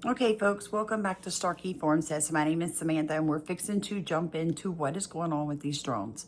Okay, folks, welcome back to Starkey Forum Says. My name is Samantha, and we're fixing to jump into what is going on with these drones.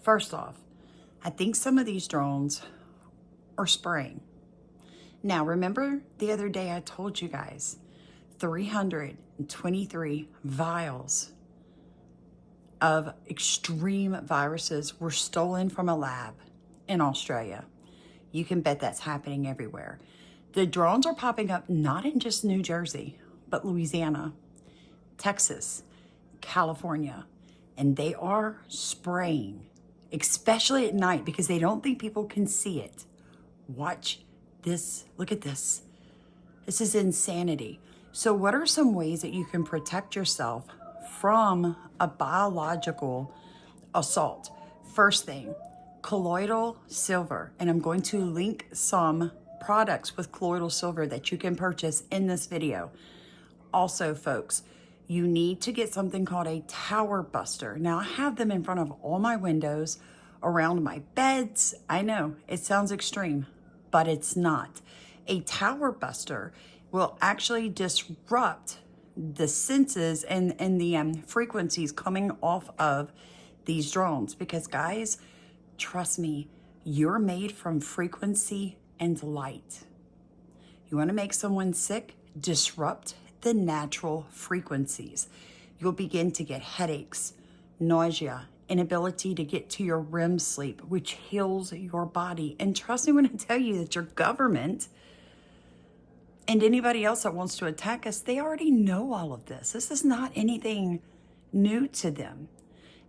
First off, I think some of these drones are spraying. Now, remember the other day I told you guys 323 vials of extreme viruses were stolen from a lab in Australia. You can bet that's happening everywhere. The drones are popping up not in just New Jersey, but Louisiana, Texas, California, and they are spraying, especially at night because they don't think people can see it. Watch this. Look at this. This is insanity. So what are some ways that you can protect yourself from a biological assault? First thing, colloidal silver, and I'm going to link some products with colloidal silver that you can purchase in this video. Also, folks, you need to get something called a tower buster. Now, I have them in front of all my windows, around my beds. I know it sounds extreme, but it's not. A tower buster will actually disrupt the senses and the frequencies coming off of these drones because, guys, trust me, you're made from frequency and light. You want to make someone sick? Disrupt the natural frequencies. You'll begin to get headaches, nausea, inability to get to your REM sleep, which heals your body. And trust me when I tell you that your government and anybody else that wants to attack us, they already know all of this. This is not anything new to them.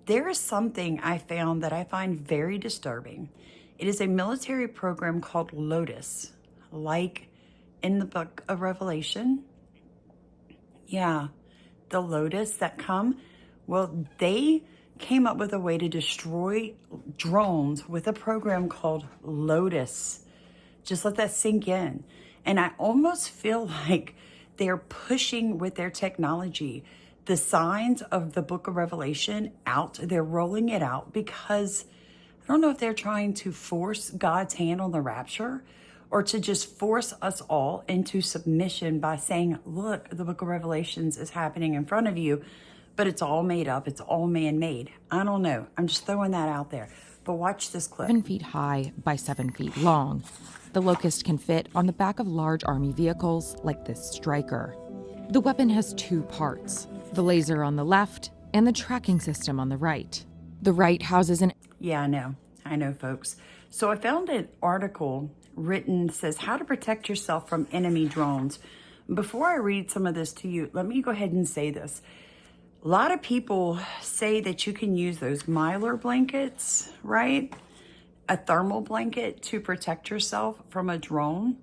There is something I found that I find very disturbing. It is a military program called Lotus, like in the book of Revelation. Yeah, the Lotus that come. Well, they came up with a way to destroy drones with a program called Lotus. Just let that sink in. And I almost feel like they're pushing with their technology the signs of the book of Revelation out. They're rolling it out because I don't know if they're trying to force God's hand on the rapture or to just force us all into submission by saying, look, the book of Revelations is happening in front of you, but it's all made up. It's all man-made. I don't know. I'm just throwing that out there. But watch this clip. 7 feet high by 7 feet long. The Locust can fit on the back of large army vehicles like this Striker. The weapon has two parts, the laser on the left and the tracking system on the right. The right houses an... Yeah, I know, folks. So I found an article written, says how to protect yourself from enemy drones. Before I read some of this to you, let me go ahead and say this. A lot of people say that you can use those Mylar blankets, right? A thermal blanket to protect yourself from a drone.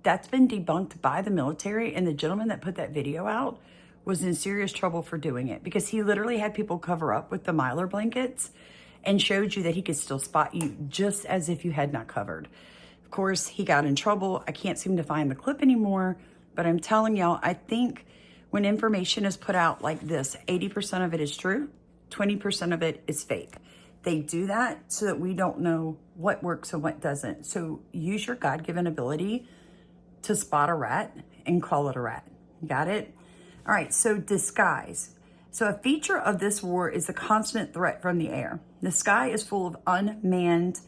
That's been debunked by the military, and the gentleman that put that video out was in serious trouble for doing it because he literally had people cover up with the Mylar blankets and showed you that he could still spot you just as if you had not covered. Of course, he got in trouble. I can't seem to find the clip anymore, but I'm telling y'all, I think when information is put out like this, 80% of it is true, 20% of it is fake. They do that so that we don't know what works and what doesn't. So use your God-given ability to spot a rat and call it a rat. Got it? All right, so disguise. So a feature of this war is the constant threat from the air. The sky is full of unmanned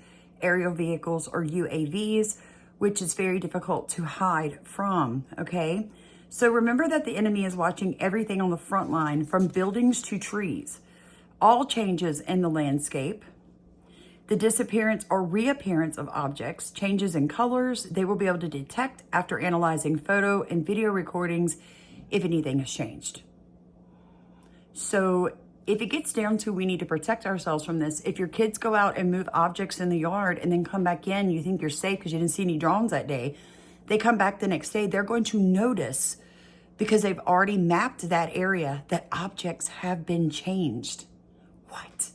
aerial vehicles or UAVs, which is very difficult to hide from, okay? So remember that the enemy is watching everything on the front line from buildings to trees. All changes in the landscape, the disappearance or reappearance of objects, changes in colors, they will be able to detect after analyzing photo and video recordings if anything has changed. So if it gets down to we need to protect ourselves from this, if your kids go out and move objects in the yard and then come back in, you think you're safe because you didn't see any drones that day, they come back the next day, they're going to notice because they've already mapped that area that objects have been changed. What?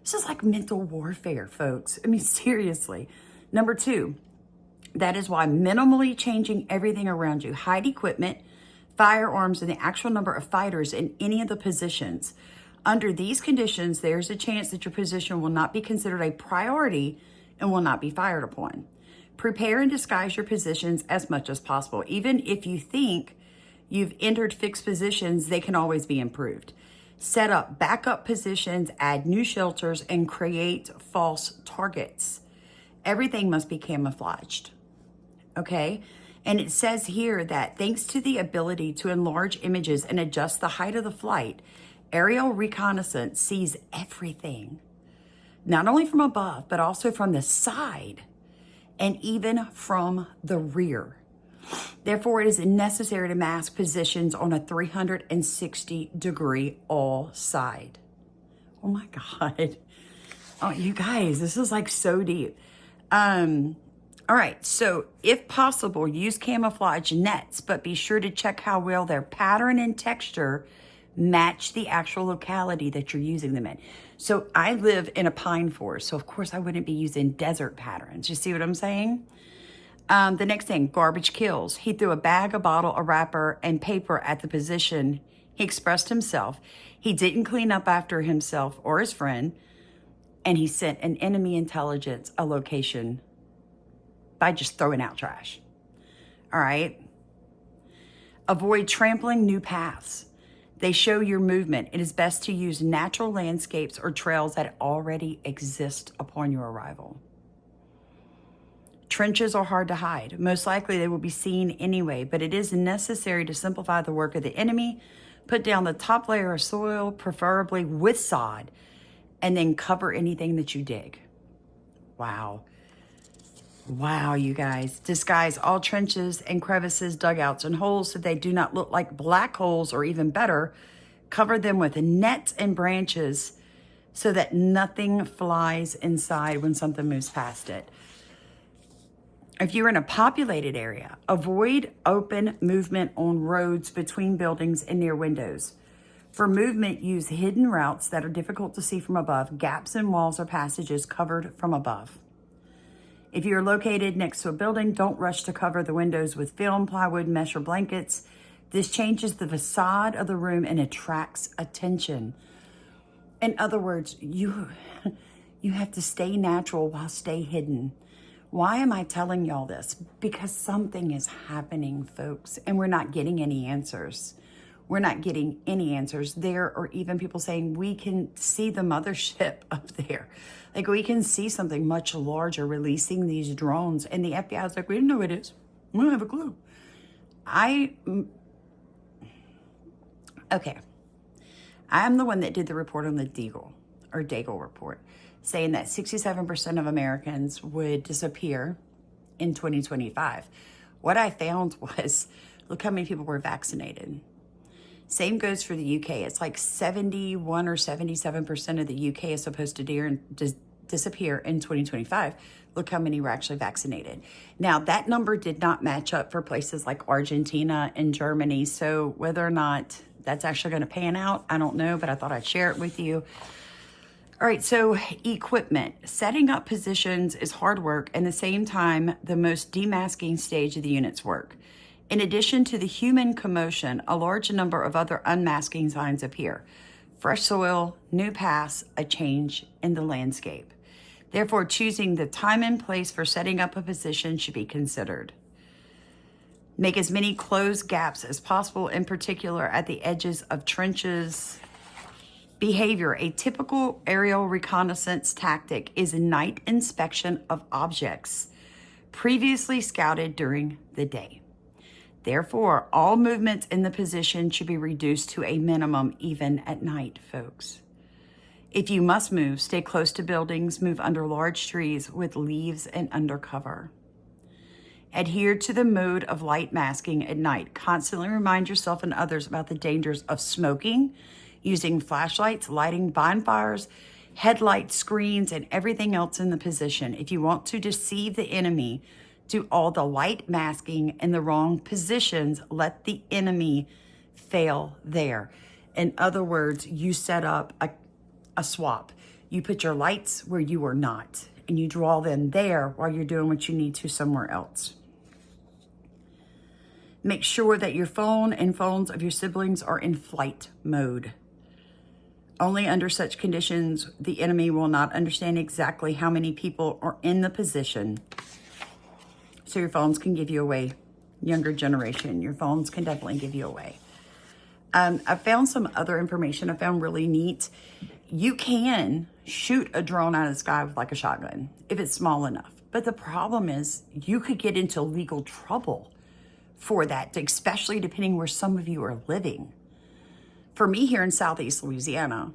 This is like mental warfare, folks. I mean, seriously. Number two, that is why minimally changing everything around you, hide equipment, firearms, and the actual number of fighters in any of the positions. Under these conditions, there's a chance that your position will not be considered a priority and will not be fired upon. Prepare and disguise your positions as much as possible. Even if you think You've entered fixed positions, they can always be improved. Set up backup positions, add new shelters, and create false targets. Everything must be camouflaged, okay? And it says here that thanks to the ability to enlarge images and adjust the height of the flight, aerial reconnaissance sees everything, not only from above, but also from the side and even from the rear. Therefore, it is necessary to mask positions on a 360-degree all side. Oh my God. Oh, you guys, this is like so deep. All right, so if possible, use camouflage nets, but be sure to check how well their pattern and texture match the actual locality that you're using them in. So I live in a pine forest, so of course I wouldn't be using desert patterns. You see what I'm saying? The next thing, garbage kills. He threw a bag, a bottle, a wrapper, and paper at the position. He expressed himself. He didn't clean up after himself or his friend, and he sent an enemy intelligence a location by just throwing out trash. All right? Avoid trampling new paths. They show your movement. It is best to use natural landscapes or trails that already exist upon your arrival. Trenches are hard to hide. Most likely they will be seen anyway, but it is necessary to simplify the work of the enemy. Put down the top layer of soil, preferably with sod, and then cover anything that you dig. Wow. Wow, you guys. Disguise all trenches and crevices, dugouts, and holes so they do not look like black holes, or even better, cover them with nets and branches so that nothing flies inside when something moves past it. If you're in a populated area, avoid open movement on roads between buildings and near windows. For movement, use hidden routes that are difficult to see from above, gaps in walls or passages covered from above. If you're located next to a building, don't rush to cover the windows with film, plywood, mesh, or blankets. This changes the facade of the room and attracts attention. In other words, you have to stay natural while stay hidden. Why am I telling y'all this? Because something is happening, folks, and we're not getting any answers. We're not getting any answers. There are even people saying we can see the mothership up there. Like, we can see something much larger releasing these drones. And the FBI is like, we don't know what it is. We don't have a clue. Okay. I am the one that did the report on the Deagle report, saying that 67% of Americans would disappear in 2025. What I found was, look how many people were vaccinated. Same goes for the UK. It's like 71 or 77% of the UK is supposed to disappear in 2025. Look how many were actually vaccinated. Now, that number did not match up for places like Argentina and Germany. So whether or not that's actually going to pan out, I don't know, but I thought I'd share it with you. All right, so equipment. Setting up positions is hard work, and at the same time, the most demasking stage of the unit's work. In addition to the human commotion, a large number of other unmasking signs appear. Fresh soil, new paths, a change in the landscape. Therefore, choosing the time and place for setting up a position should be considered. Make as many closed gaps as possible, in particular at the edges of trenches. Behavior. A typical aerial reconnaissance tactic is night inspection of objects previously scouted during the day. Therefore, all movements in the position should be reduced to a minimum even at night, folks. If you must move, stay close to buildings, move under large trees with leaves and undercover. Adhere to the mode of light masking at night. Constantly remind yourself and others about the dangers of smoking, using flashlights, lighting bonfires, headlight screens, and everything else in the position. If you want to deceive the enemy, do all the light masking in the wrong positions. Let the enemy fail there. In other words, you set up a swap. You put your lights where you are not, and you draw them there while you're doing what you need to somewhere else. Make sure that your phone and phones of your siblings are in flight mode. Only under such conditions, the enemy will not understand exactly how many people are in the position, so your phones can give you away younger generation, your phones can definitely give you away. I found some other information I found really neat. You can shoot a drone out of the sky with like a shotgun if it's small enough. But the problem is you could get into legal trouble for that, especially depending where some of you are living. For me here in Southeast Louisiana,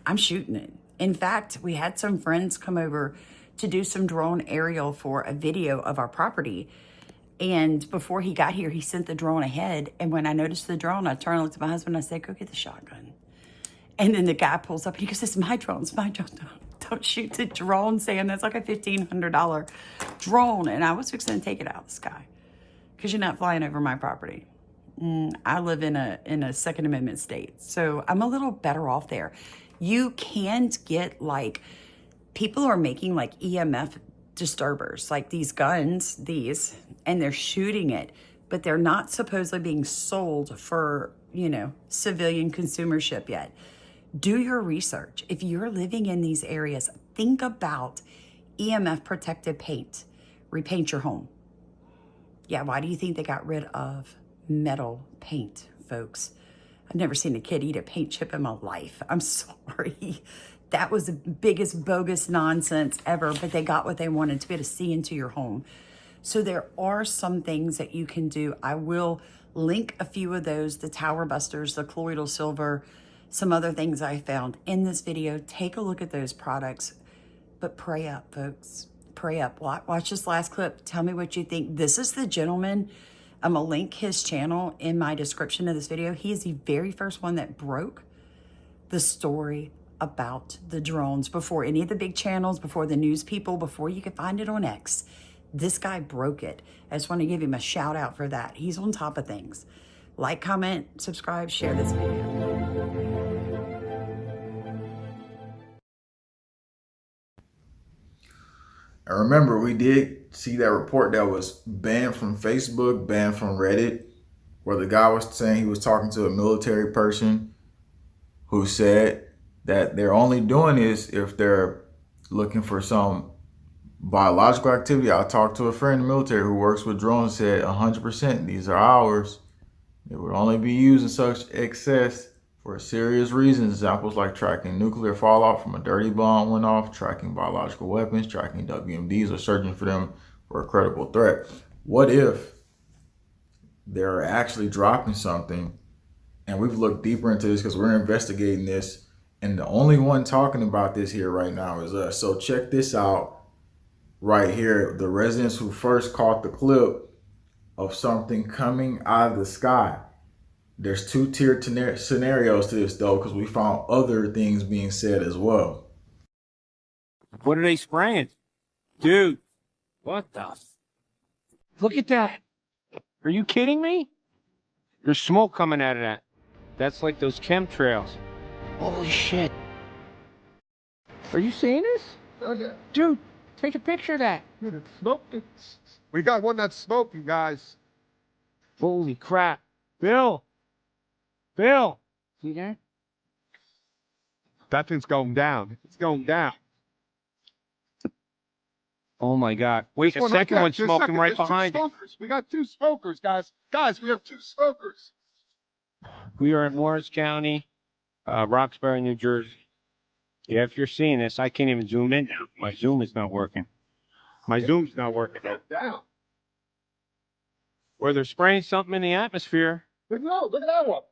I'm shooting it. In fact, we had some friends come over to do some drone aerial for a video of our property. And before he got here, he sent the drone ahead. And when I noticed the drone, I turned and looked at my husband. I said, go get the shotgun. And then the guy pulls up and he goes, it's my drone. It's my drone. Don't shoot the drone, Sam. That's like a $1,500 drone. And I was fixing to take it out of the sky because you're not flying over my property. I live in a Second Amendment state. So I'm a little better off there. You can't get like, people are making like EMF disturbers, like these guns, and they're shooting it, but they're not supposedly being sold for, civilian consumership yet. Do your research. If you're living in these areas, think about EMF protected paint. Repaint your home. Yeah, why do you think they got rid of metal paint, folks? I've never seen a kid eat a paint chip in my life. I'm sorry. That was the biggest bogus nonsense ever, but they got what they wanted, to be able to see into your home. So there are some things that you can do. I will link a few of those, the tower busters, the colloidal silver, some other things I found in this video. Take a look at those products, but pray up, folks. Pray up. Watch this last clip. Tell me what you think. This is the gentleman. I'm going to link his channel in my description of this video. He is the very first one that broke the story about the drones before any of the big channels, before the news people, before you could find it on X. This guy broke it. I just want to give him a shout out for that. He's on top of things. Like, comment, subscribe, share this video. I remember we did see that report that was banned from Facebook, banned from Reddit, where the guy was saying he was talking to a military person who said that they're only doing this if they're looking for some biological activity. I talked to a friend in the military who works with drones, said 100%, these are ours. It would only be used in such excess for serious reasons. Examples like tracking nuclear fallout from a dirty bomb went off, tracking biological weapons, tracking WMDs, or searching for them for a credible threat. What if they're actually dropping something? And we've looked deeper into this because we're investigating this. And the only one talking about this here right now is us. So check this out right here. The residents who first caught the clip of something coming out of the sky. There's two tiered scenarios to this though, because we found other things being said as well. What are they spraying? Dude, what the? Look at that. Are you kidding me? There's smoke coming out of that. That's like those chemtrails. Holy shit. Are you seeing this? Okay. Dude, take a picture of that. It's smoking. We got one that's smoking, guys. Holy crap. Bill. Bill. You there? That thing's going down. It's going down. Oh my God. Wait, the One second right one's there. smoking right There's behind two it. smokers. We got two smokers, guys. Guys, we have two smokers. We are in Morris County, Roxbury, New Jersey. Yeah, if you're seeing this, I can't even zoom in now. My Zoom is not working. My Zoom's not working. Down. Where they're spraying something in the atmosphere. Look at that one.